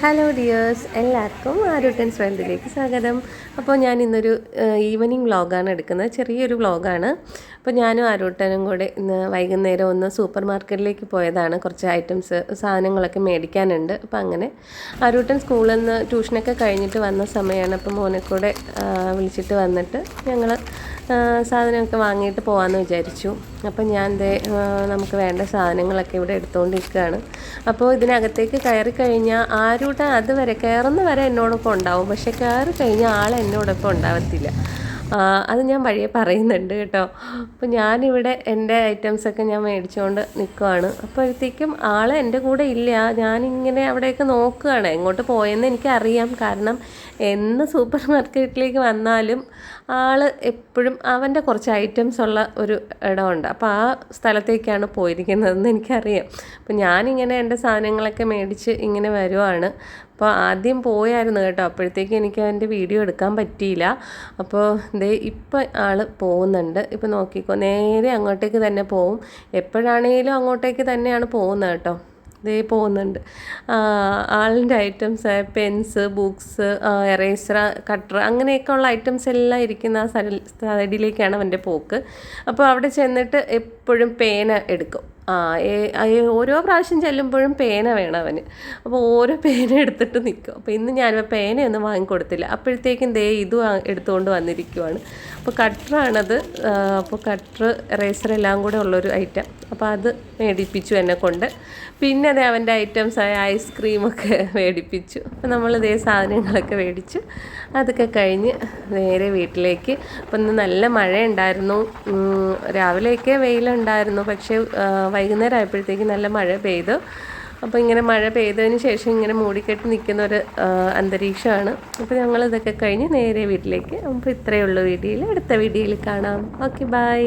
Hello dears, എല്ലാവർക്കും ആരൂട്ടൻസ് വേൾഡിലേക്ക് സ്വാഗതം. അപ്പോൾ ഞാൻ ഇന്നൊരു ഈവനിങ് വ്ളോഗാണ് എടുക്കുന്നത്, ചെറിയൊരു വ്ളോഗാണ്. അപ്പോൾ ഞാനും ആരൂട്ടനും കൂടെ ഇന്ന് വൈകുന്നേരം ഒന്ന് സൂപ്പർ മാർക്കറ്റിലേക്ക് പോയതാണ്. കുറച്ച് സാധനങ്ങളൊക്കെ മേടിക്കാനുണ്ട്. അപ്പോൾ അങ്ങനെ ആരൂട്ടൻ സ്കൂളിൽ നിന്ന് ട്യൂഷനൊക്കെ കഴിഞ്ഞിട്ട് വന്ന സമയമാണ്. അപ്പോൾ മോനെ കൂടെ വിളിച്ചിട്ട് വന്നിട്ട് ഞങ്ങൾ സാധനമൊക്കെ വാങ്ങിയിട്ട് പോകാമെന്ന് വിചാരിച്ചു. അപ്പം ഞാൻ നമുക്ക് വേണ്ട സാധനങ്ങളൊക്കെ ഇവിടെ എടുത്തുകൊണ്ടിരിക്കുകയാണ്. അപ്പോൾ ഇതിനകത്തേക്ക് കയറി കഴിഞ്ഞാൽ ആരൂട്ടൻ അതുവരെ കയറുന്ന വരെ എന്നോടൊപ്പം ഉണ്ടാവും, പക്ഷേ കയറി കഴിഞ്ഞാൽ ആൾ എന്നോടൊപ്പം ഉണ്ടാവത്തില്ല. അത് ഞാൻ വഴിയെ പറയുന്നുണ്ട് കേട്ടോ. അപ്പോൾ ഞാനിവിടെ എൻ്റെ ഐറ്റംസൊക്കെ ഞാൻ മേടിച്ചുകൊണ്ട് നിൽക്കുവാണ്. അപ്പോഴത്തേക്കും ആൾ എൻ്റെ കൂടെ ഇല്ല. ഞാനിങ്ങനെ അവിടെയൊക്കെ നോക്കുകയാണ്, എങ്ങോട്ട് പോയെന്ന് എനിക്കറിയാം. കാരണം എന്ന് സൂപ്പർ മാർക്കറ്റിലേക്ക് വന്നാലും ആൾ എപ്പോഴും അവൻ്റെ കുറച്ച് ഐറ്റംസ് ഉള്ള ഒരു ഇടമുണ്ട്. അപ്പോൾ ആ സ്ഥലത്തേക്കാണ് പോയിരിക്കുന്നതെന്ന് എനിക്കറിയാം. അപ്പോൾ ഞാനിങ്ങനെ എൻ്റെ സാധനങ്ങളൊക്കെ മേടിച്ച് ഇങ്ങനെ വരുവാണ്. അപ്പോൾ ആദ്യം പോയായിരുന്നു കേട്ടോ, അപ്പോഴത്തേക്ക് എനിക്ക് അതിൻ്റെ വീഡിയോ എടുക്കാൻ പറ്റിയില്ല. അപ്പോൾ ഇപ്പം ആൾ പോകുന്നുണ്ട്. ഇപ്പോൾ നോക്കിക്കോ, നേരെ അങ്ങോട്ടേക്ക് തന്നെ പോവും. എപ്പോഴാണേലും അങ്ങോട്ടേക്ക് തന്നെയാണ് പോകുന്നത് കേട്ടോ. പോകുന്നുണ്ട്. ആളിൻ്റെ items pens, books, eraser, cutter അങ്ങനെയൊക്കെ ഉള്ള ഐറ്റംസ് എല്ലാം ഇരിക്കുന്ന ആ സൈഡിലേക്കാണ് അവൻ്റെ പോക്ക്. അപ്പോൾ അവിടെ ചെന്നിട്ട് എപ്പോഴും പേന എടുക്കും. ഓരോ പ്രാവശ്യം ചെല്ലുമ്പോഴും പേന വേണം അവന്. അപ്പോൾ ഓരോ പേന എടുത്തിട്ട് നിൽക്കും. അപ്പോൾ ഇന്ന് ഞാൻ പേനയൊന്നും വാങ്ങിക്കൊടുത്തില്ല. അപ്പോഴത്തേക്കും ഇതും എടുത്തുകൊണ്ട് വന്നിരിക്കുവാണ്. അപ്പോൾ കട്ടറാണത്. അപ്പോൾ കട്ടർ, എറേസർ എല്ലാം കൂടെ ഉള്ളൊരു ഐറ്റം. അപ്പോൾ അത് മേടിപ്പിച്ചു എന്നെ കൊണ്ട്. പിന്നെ അവൻ്റെ ഐറ്റംസായ ഐസ്ക്രീമൊക്കെ മേടിപ്പിച്ചു. അപ്പോൾ നമ്മൾ സാധനങ്ങളൊക്കെ മേടിച്ചു. അതൊക്കെ കഴിഞ്ഞ് നേരെ വീട്ടിലേക്ക്. അപ്പോൾ ഇന്ന് നല്ല മഴയുണ്ടായിരുന്നു. രാവിലെയൊക്കെ വെയിലുണ്ടായിരുന്നു, പക്ഷേ വൈകുന്നേരം ആയപ്പോഴത്തേക്ക് നല്ല മഴ പെയ്തു. അപ്പോൾ ഇങ്ങനെ മഴ പെയ്തതിന് ശേഷം ഇങ്ങനെ മൂടിക്കെട്ടി നിൽക്കുന്ന ഒരു അന്തരീക്ഷമാണ്. അപ്പോൾ ഞങ്ങളിതൊക്കെ കഴിഞ്ഞ് നേരെ വീട്ടിലേക്ക്. അപ്പോൾ ഇത്രയേ ഉള്ളൂ വീഡിയോയിൽ. അടുത്ത വീഡിയോയിൽ കാണാം. Okay, by.